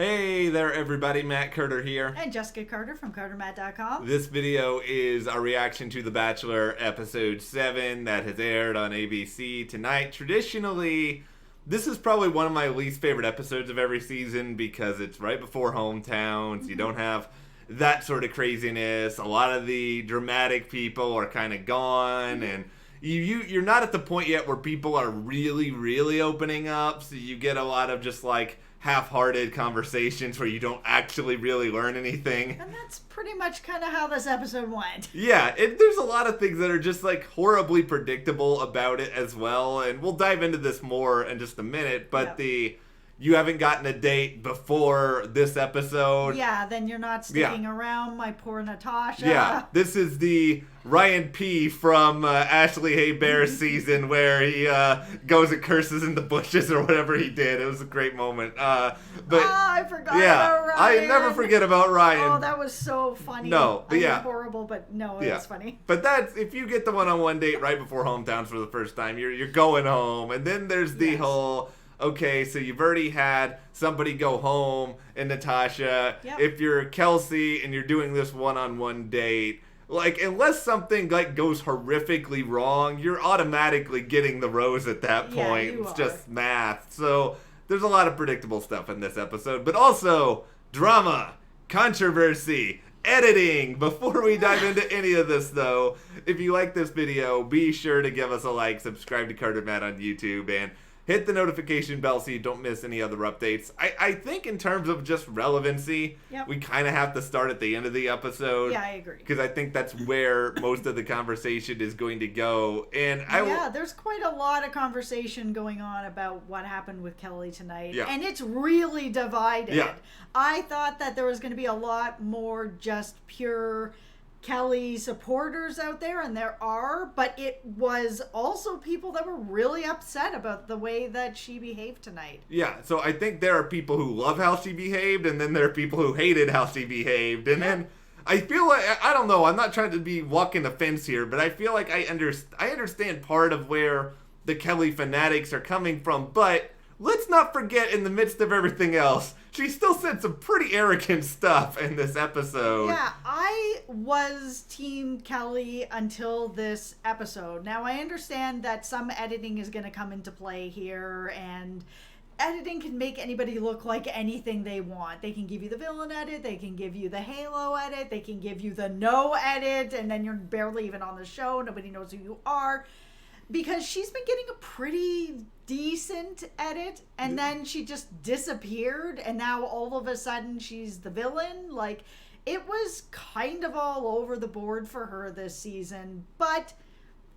Hey there everybody, Matt Carter here. And Jessica Carter from CARTERMATT.com. This video is our reaction to The Bachelor episode 7 that has aired on ABC tonight. Traditionally, this is probably one of my least favorite episodes of every season because it's right before hometowns. You don't have that sort of craziness. A lot of the dramatic people are kind of gone, and you're not at the point yet where people are really opening up, so you get a lot of just like half-hearted conversations where you don't actually really learn anything. And that's pretty much kind of how this episode went. Yeah, there's a lot of things that are just like horribly predictable about it as well, and we'll dive into this more in just a minute, but you haven't gotten a date before this episode. Yeah, then you're not sticking around, my poor Natasha. Yeah, this is the Ryan P. from Ashley Hay-Bear's season where he goes and curses in the bushes or whatever he did. It was a great moment. I forgot about Ryan. I never forget about Ryan. Oh, that was so funny. No, but horrible, but no, it was funny. But that's, if you get the one-on-one date right before hometowns for the first time, you're going home. And then there's the whole... Okay, so you've already had somebody go home and Natasha. Yep. If you're Kelsey and you're doing this one-on-one date, like, unless something like goes horrifically wrong, you're automatically getting the rose at that point. It's just math. So there's a lot of predictable stuff in this episode, but also drama, controversy, editing. Before we dive into any of this, though, if you like this video, be sure to give us a like, subscribe to CARTERMATT on YouTube, and hit the notification bell so you don't miss any other updates. I think in terms of just relevancy, we kind of have to start at the end of the episode. Yeah, I agree. Because I think that's where most of the conversation is going to go. And there's quite a lot of conversation going on about what happened with Kelley tonight. Yeah. And it's really divided. Yeah. I thought that there was going to be a lot more just pure Kelley supporters out there, and there are, but it was also people that were really upset about the way that she behaved tonight. Yeah, so I think there are people who love how she behaved, and then there are people who hated how she behaved, and then I feel like, I don't know, I'm not trying to be walking the fence here, but I feel like I understand part of where the Kelley fanatics are coming from, but let's not forget, in the midst of everything else, she still said some pretty arrogant stuff in this episode. Yeah, I was Team Kelley until this episode. Now, I understand that some editing is going to come into play here, and editing can make anybody look like anything they want. They can give you the villain edit, they can give you the Halo edit, they can give you the no edit, and then you're barely even on the show, nobody knows who you are. Because she's been getting a pretty decent edit, and then she just disappeared, and now all of a sudden she's the villain. Like, it was kind of all over the board for her this season. But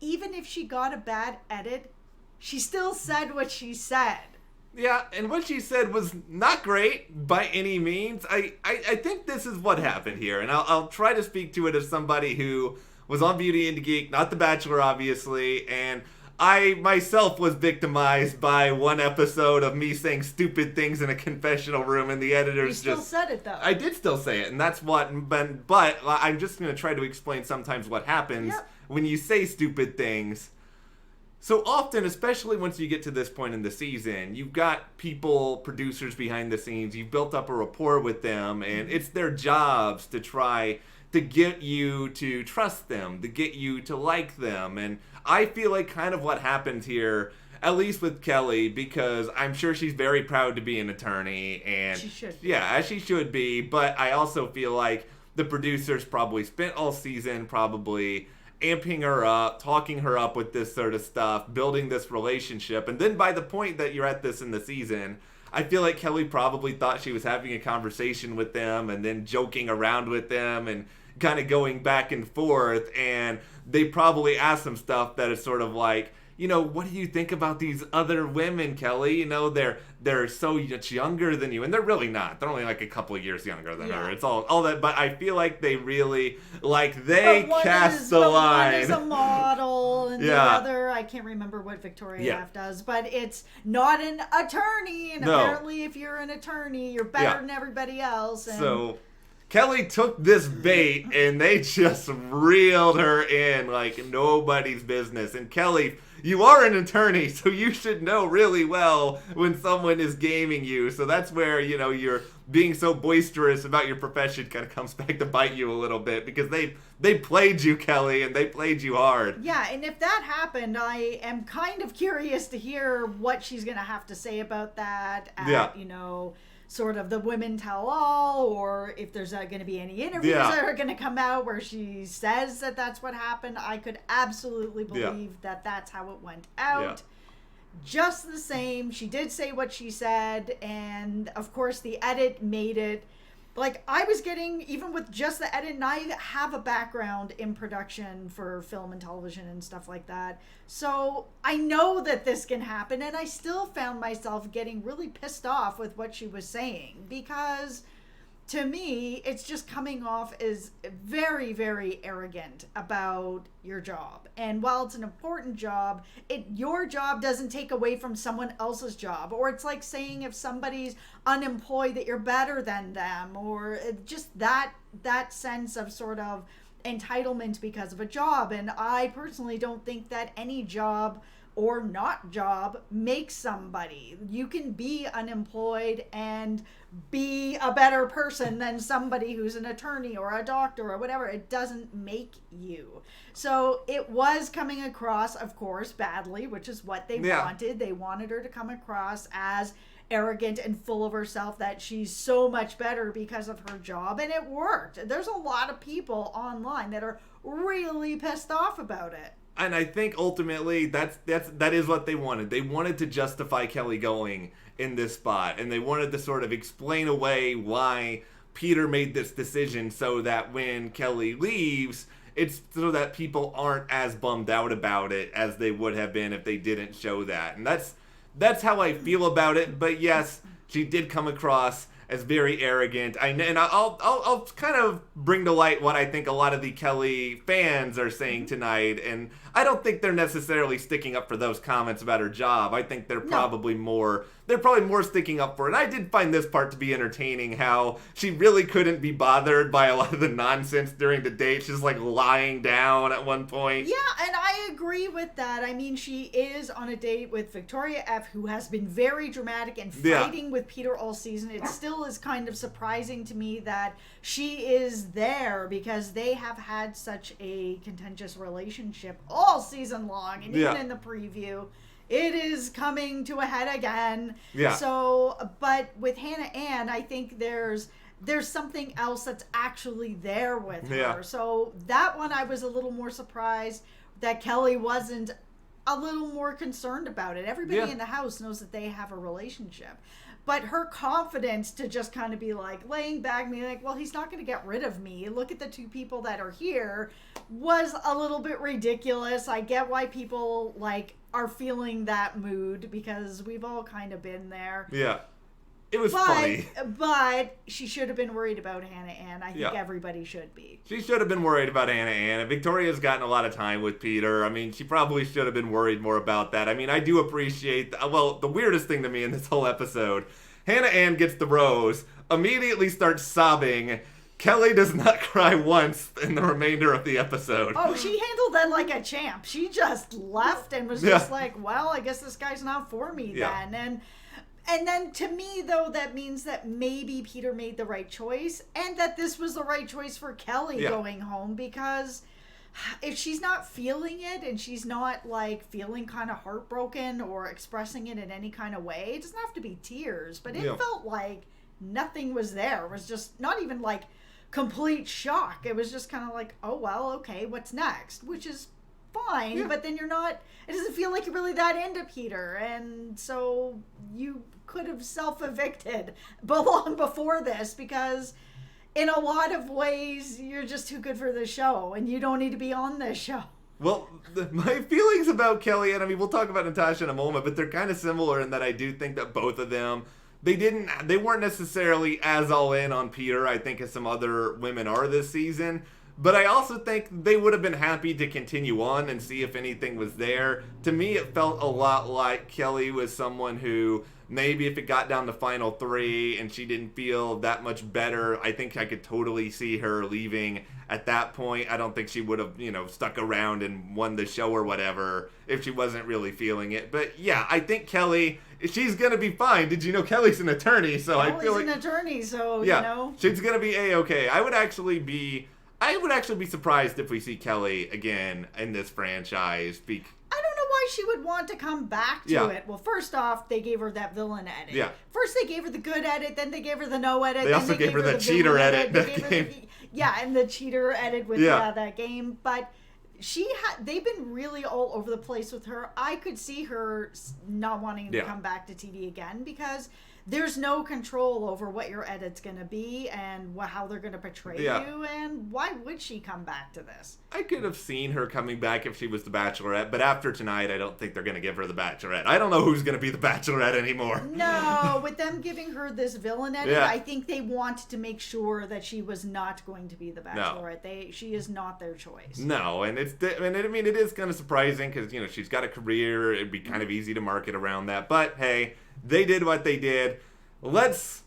even if she got a bad edit, she still said what she said. Yeah, and what she said was not great by any means. I think this is what happened here, and I'll try to speak to it as somebody who was on Beauty and the Geek, not The Bachelor, obviously, and I myself was victimized by one episode of me saying stupid things in a confessional room, and the editors You still said it, though. I did still say it, and that's what, but I'm just going to try to explain sometimes what happens when you say stupid things. So often, especially once you get to this point in the season, you've got people, producers behind the scenes, you've built up a rapport with them, and it's their jobs to try to get you to trust them, to get you to like them. And I feel like kind of what happened here, at least with Kelley, because I'm sure she's very proud to be an attorney, and she should. Yeah, as she should be, but I also feel like the producers probably spent all season probably amping her up, talking her up with this sort of stuff, building this relationship, and then by the point that you're at this in the season, I feel like Kelley probably thought she was having a conversation with them and then joking around with them and kind of going back and forth, and they probably asked some stuff that is sort of like, you know, what do you think about these other women, Kelley? You know, they're so much younger than you, and they're really not. They're only like a couple of years younger than her. It's all that, but I feel like they really, like, they cast the line. One is a model, and the other, I can't remember what Victoria F does, but it's not an attorney, and apparently if you're an attorney, you're better than everybody else. And so Kelley took this bait, and they just reeled her in like nobody's business, and Kelley you are an attorney, so you should know really well when someone is gaming you. So that's where, you're being so boisterous about your profession kind of comes back to bite you a little bit, because they played you, Kelley, and they played you hard. Yeah, and if that happened, I am kind of curious to hear what she's going to have to say about that at, sort of the Women Tell All, or if there's going to be any interviews that are going to come out where she says that that's what happened. I could absolutely believe that that's how it went out. Yeah. Just the same, she did say what she said, and of course the edit made it like I was getting, even with just the edit, and I have a background in production for film and television and stuff like that. So I know that this can happen, and I still found myself getting really pissed off with what she was saying, because to me, it's just coming off as very, very arrogant about your job. And while it's an important job, your job doesn't take away from someone else's job. Or it's like saying if somebody's unemployed that you're better than them, or just that sense of sort of entitlement because of a job. And I personally don't think that any job or not job makes somebody. You can be unemployed and be a better person than somebody who's an attorney or a doctor or whatever. It doesn't make you. So it was coming across, of course, badly, which is what they wanted. They wanted her to come across as arrogant and full of herself, that she's so much better because of her job, and it worked. There's a lot of people online that are really pissed off about it. And I think ultimately that is what they wanted. They wanted to justify Kelley going in this spot, and they wanted to sort of explain away why Peter made this decision, so that when Kelley leaves, it's so that people aren't as bummed out about it as they would have been if they didn't show that. And that's how I feel about it. But yes, she did come across as very arrogant. I'll kind of bring to light what I think a lot of the Kelley fans are saying tonight, and I don't think they're necessarily sticking up for those comments about her job. I think they're probably more sticking up for it. And I did find this part to be entertaining, how she really couldn't be bothered by a lot of the nonsense during the date. She's like lying down at one point. Yeah, and I agree with that. I mean, she is on a date with Victoria F., who has been very dramatic and fighting with Peter all season. It still is kind of surprising to me that she is there, because they have had such a contentious relationship all season long, and even in the preview, it is coming to a head again. Yeah. So, but with Hannah Ann, I think there's something else that's actually there with her. Yeah. So that one, I was a little more surprised that Kelley wasn't a little more concerned about it. Everybody in the house knows that they have a relationship. But her confidence to just kind of be like laying back, being like, well, he's not going to get rid of me. Look at the two people that are here, was a little bit ridiculous. I get why people are feeling that mood, because we've all kind of been there. Yeah. It was funny. But she should have been worried about Hannah Ann. I think everybody should be. She should have been worried about Hannah Ann. And Victoria's gotten a lot of time with Peter. I mean, she probably should have been worried more about that. I mean, I do appreciate... the weirdest thing to me in this whole episode, Hannah Ann gets the rose, immediately starts sobbing. Kelley does not cry once in the remainder of the episode. Oh, she handled that like a champ. She just left and was just like, well, I guess this guy's not for me then. And then to me, though, that means that maybe Peter made the right choice, and that this was the right choice for Kelley going home, because if she's not feeling it, and she's not feeling kind of heartbroken or expressing it in any kind of way, it doesn't have to be tears, but it felt like nothing was there. It was just not even complete shock. It was just kind of like, oh, well, okay, what's next? Which is fine, but then it doesn't feel like you're really that into Peter, and so you could have self-evicted long before this, because in a lot of ways you're just too good for the show, and you don't need to be on this show. Well, my feelings about Kelley, and I mean, we'll talk about Natasha in a moment, but they're kind of similar in that I do think that both of them, they weren't necessarily as all in on Peter, I think, as some other women are this season. But I also think they would have been happy to continue on and see if anything was there. To me, it felt a lot like Kelley was someone who maybe if it got down to final 3 and she didn't feel that much better, I think I could totally see her leaving at that point. I don't think she would have, stuck around and won the show or whatever if she wasn't really feeling it. But yeah, I think Kelley, she's going to be fine. Did you know Kelley's an attorney? So I feel like Kelley's an attorney, so, she's going to be A-okay. I would actually be surprised if we see Kelley again in this franchise. I don't know why she would want to come back to it. Well, first off, they gave her that villain edit. Yeah. First they gave her the good edit, then they gave her the no edit. They also gave her the cheater edit. And the cheater edit with that game. But they've been really all over the place with her. I could see her not wanting to come back to TV again because there's no control over what your edit's going to be and how they're going to portray you, and why would she come back to this? I could have seen her coming back if she was the Bachelorette, but after tonight, I don't think they're going to give her the Bachelorette. I don't know who's going to be the Bachelorette anymore. No, with them giving her this villain edit, I think they wanted to make sure that she was not going to be the Bachelorette. No. She is not their choice. No, and it is kind of surprising because, she's got a career. It'd be kind of easy to market around that, but hey, they did what they did. Let's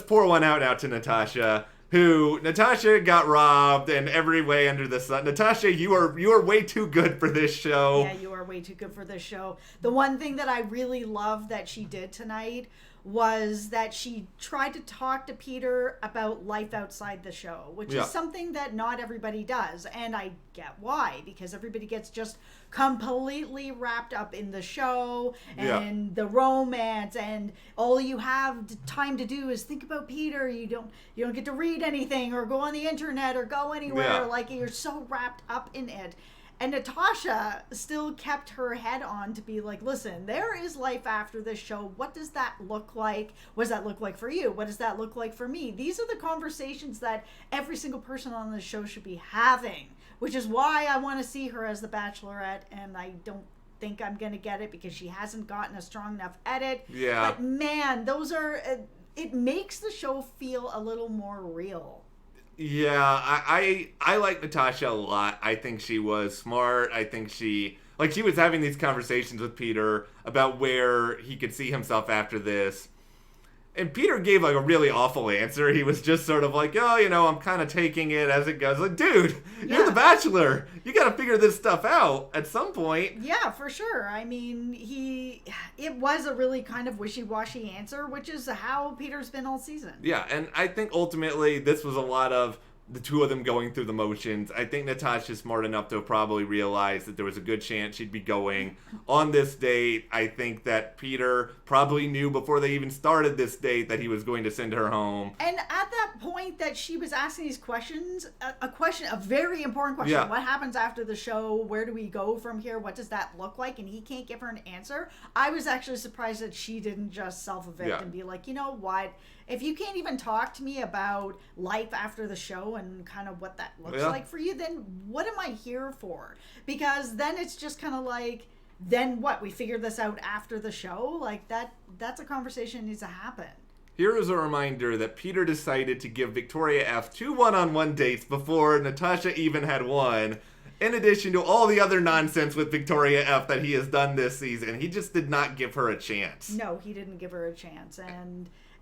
pour one out now to Natasha, Natasha got robbed in every way under the sun. Natasha, you are way too good for this show. Yeah, you are way too good for this show. The one thing that I really love that she did tonight was that she tried to talk to Peter about life outside the show, which is something that not everybody does. And I get why, because everybody gets just completely wrapped up in the show and the romance, and all you have time to do is think about Peter. You don't get to read anything or go on the internet or go anywhere. Like, you're so wrapped up in it. And Natasha still kept her head on to be like, listen, there is life after this show. What does that look like? What does that look like for you? What does that look like for me? These are the conversations that every single person on the show should be having, which is why I want to see her as the Bachelorette, and I don't think I'm going to get it because she hasn't gotten a strong enough edit. Yeah. But man, it makes the show feel a little more real. Yeah, I like Natasha a lot. I think she was smart. I think she was having these conversations with Peter about where he could see himself after this. And Peter gave a really awful answer. He was just sort of like, oh, I'm kind of taking it as it goes. Like, dude, you're the Bachelor. You got to figure this stuff out at some point. Yeah, for sure. I mean, it was a really kind of wishy-washy answer, which is how Peter's been all season. Yeah, and I think ultimately this was a lot of the two of them going through the motions. I think Natasha's smart enough to probably realize that there was a good chance she'd be going on this date. I think that Peter probably knew before they even started this date that he was going to send her home. And at that point that she was asking these questions, a very important question. Yeah. What happens after the show? Where do we go from here? What does that look like? And he can't give her an answer. I was actually surprised that she didn't just self-evict and be like, you know what? If you can't even talk to me about life after the show and kind of what that looks like for you, then what am I here for? Because then it's just kind of like, then what? We figure this out after the show? Like, that's a conversation that needs to happen. Here is a reminder that Peter decided to give Victoria F 2 one-on-one dates before Natasha even had one. In addition to all the other nonsense with Victoria F that he has done this season, he just did not give her a chance. No, he didn't give her a chance.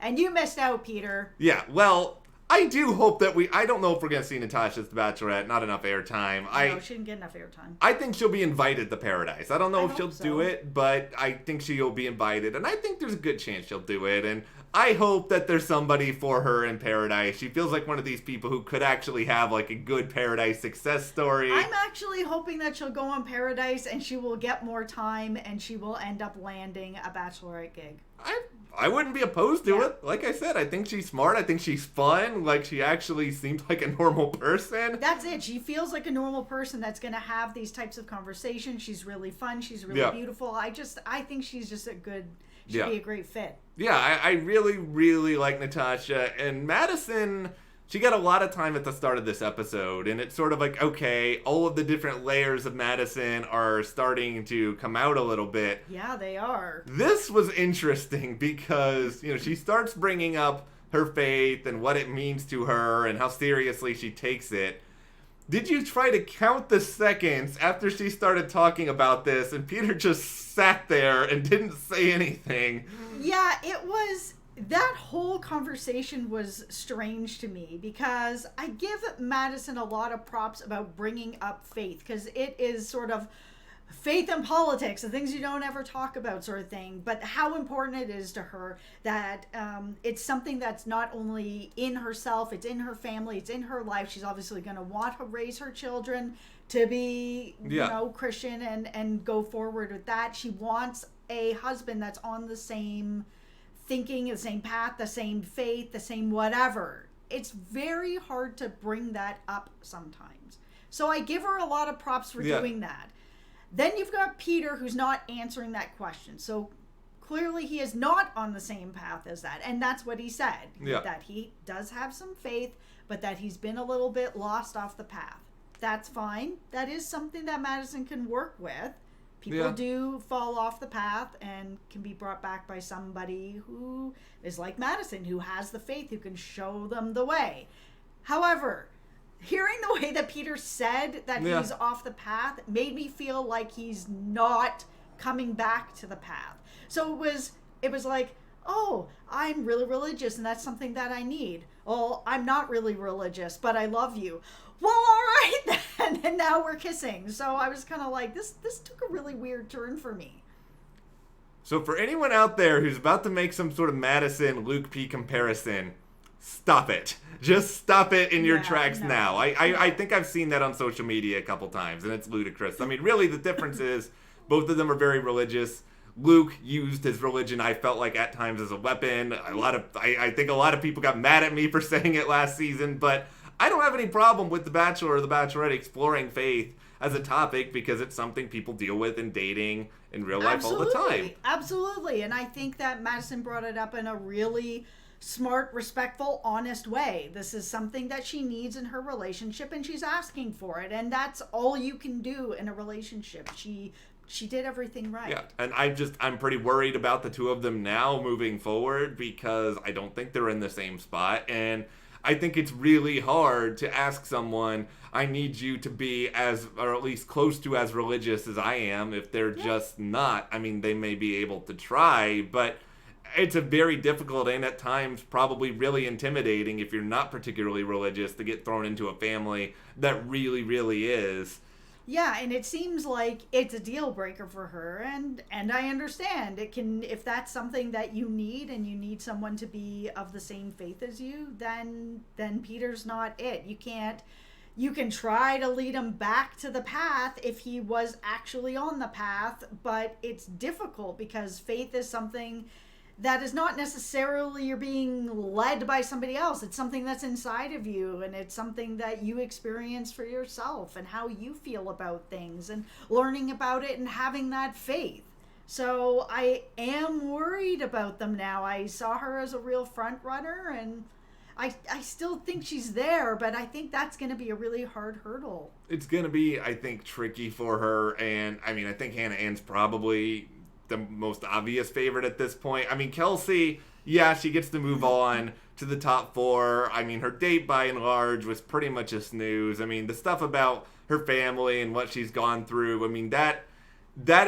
And you missed out, Peter. Yeah, well, I do hope that I don't know if we're going to see Natasha as the Bachelorette. Not enough airtime. No, she didn't get enough airtime. I think she'll be invited to Paradise. I don't know if she'll do it, but I think she'll be invited. And I think there's a good chance she'll do it. And I hope that there's somebody for her in Paradise. She feels like one of these people who could actually have like a good Paradise success story. I'm actually hoping that she'll go on Paradise and she will get more time and she will end up landing a Bachelorette gig. I wouldn't be opposed to it. Like I said, I think she's smart. I think she's fun. Like, she actually seems like a normal person. That's it. She feels like a normal person that's going to have these types of conversations. She's really fun. She's really beautiful. I think she's just she'd be a great fit. Yeah, I really, really like Natasha. And Madison, she got a lot of time at the start of this episode. And it's sort of like, okay, all of the different layers of Madison are starting to come out a little bit. Yeah, they are. This was interesting because, she starts bringing up her faith and what it means to her and how seriously she takes it. Did you try to count the seconds after she started talking about this and Peter just sat there and didn't say anything? Yeah, it was... That whole conversation was strange to me because I give Madison a lot of props about bringing up faith because it is sort of faith in politics, the things you don't ever talk about sort of thing, but how important it is to her that it's something that's not only in herself, it's in her family, it's in her life. She's obviously going to want to raise her children to be, you know, Christian and go forward with that. She wants a husband that's on the same thinking, the same path, the same faith, the same whatever. It's very hard to bring that up sometimes. So I give her a lot of props for doing that. Then you've got Peter who's not answering that question. So clearly he is not on the same path as that. And that's what he said. That he does have some faith, but that he's been a little bit lost off the path. That's fine. That is something that Madison can work with. People do fall off the path and can be brought back by somebody who is like Madison, who has the faith, who can show them the way. However, hearing the way that Peter said that he's off the path made me feel like he's not coming back to the path. So it was like, oh, I'm really religious and that's something that I need. Oh, I'm not really religious, but I love you. Well, all right then. And now we're kissing. So I was kind of like, this took a really weird turn for me. So for anyone out there who's about to make some sort of Madison Luke P comparison, stop it. Just stop it in your tracks now. I think I've seen that on social media a couple times, and it's ludicrous. I mean, really, the difference is both of them are very religious. Luke used his religion, I felt like, at times as a weapon. I think a lot of people got mad at me for saying it last season, but I don't have any problem with The Bachelor or The Bachelorette exploring faith as a topic because it's something people deal with in dating in real life all the time. Absolutely. And I think that Madison brought it up in a really smart, respectful, honest way. This is something that she needs in her relationship and she's asking for it. And that's all you can do in a relationship. She did everything right. Yeah, and I'm pretty worried about the two of them now moving forward because I don't think they're in the same spot. And I think it's really hard to ask someone, I need you to be as, or at least close to as religious as I am, if they're just not. I mean, they may be able to try, but it's a very difficult and at times probably really intimidating if you're not particularly religious to get thrown into a family that really, really is. Yeah, and it seems like it's a deal breaker for her, and I understand. It can, if that's something that you need and you need someone to be of the same faith as you, then Peter's not it. You can try to lead him back to the path if he was actually on the path, but it's difficult because faith is something that is not necessarily you're being led by somebody else. It's something that's inside of you, and it's something that you experience for yourself and how you feel about things and learning about it and having that faith. So I am worried about them now. I saw her as a real front runner, and I still think she's there, but I think that's going to be a really hard hurdle. It's going to be, I think, tricky for her, and I mean, I think Hannah Ann's probably the most obvious favorite at this point. I mean, Kelsey, yeah, she gets to move on to the top 4. I mean, her date by and large was pretty much a snooze. I mean, the stuff about her family and what she's gone through, I mean, that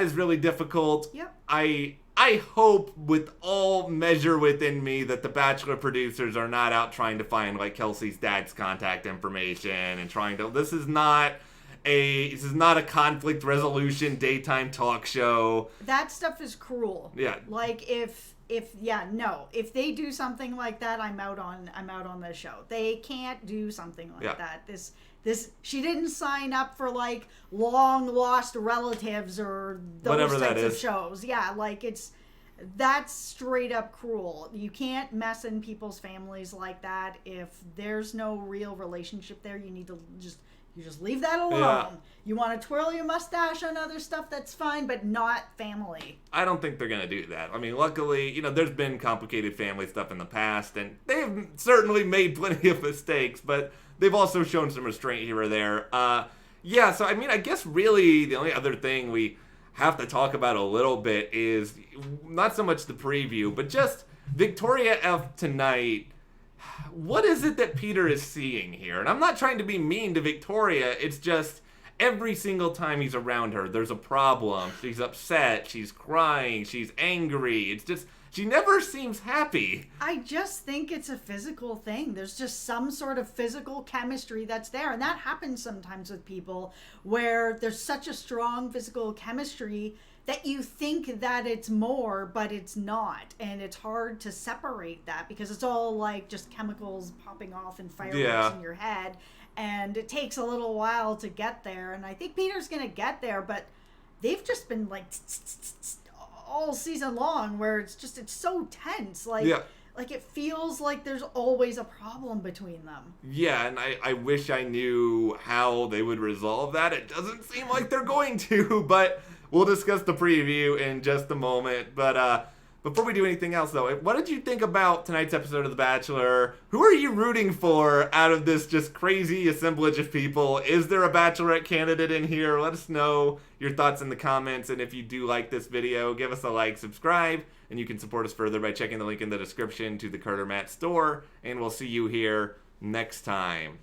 is really difficult. Yep. I hope with all measure within me that the Bachelor producers are not out trying to find like Kelsey's dad's contact information and trying to, this is not a conflict resolution daytime talk show. That stuff is cruel. Yeah. Like if if they do something like that, I'm out on the show. They can't do something like that. This she didn't sign up for like long lost relatives or those whatever types of shows. Yeah, like that's straight up cruel. You can't mess in people's families like that. If there's no real relationship there, you need to just leave that alone. Yeah. You want to twirl your mustache on other stuff, that's fine, but not family. I don't think they're going to do that. I mean, luckily, there's been complicated family stuff in the past, and they've certainly made plenty of mistakes, but they've also shown some restraint here or there. Yeah, so I mean, I guess really the only other thing we have to talk about a little bit is not so much the preview, but just Victoria F. tonight what is it that Peter is seeing here? And I'm not trying to be mean to Victoria. It's just every single time he's around her, there's a problem. She's upset. She's crying. She's angry. It's just, she never seems happy. I just think it's a physical thing. There's just some sort of physical chemistry that's there. And that happens sometimes with people where there's such a strong physical chemistry that you think that it's more, but it's not. And it's hard to separate that because it's all like just chemicals popping off and fireworks in your head. And it takes a little while to get there. And I think Peter's going to get there, but they've just been like all season long where it's so tense. Like it feels like there's always a problem between them. Yeah, and I wish I knew how they would resolve that. It doesn't seem like they're going to, but we'll discuss the preview in just a moment. But before we do anything else, though, what did you think about tonight's episode of The Bachelor? Who are you rooting for out of this just crazy assemblage of people? Is there a Bachelorette candidate in here? Let us know your thoughts in the comments. And if you do like this video, give us a like, subscribe, and you can support us further by checking the link in the description to the CARTERMATT store. And we'll see you here next time.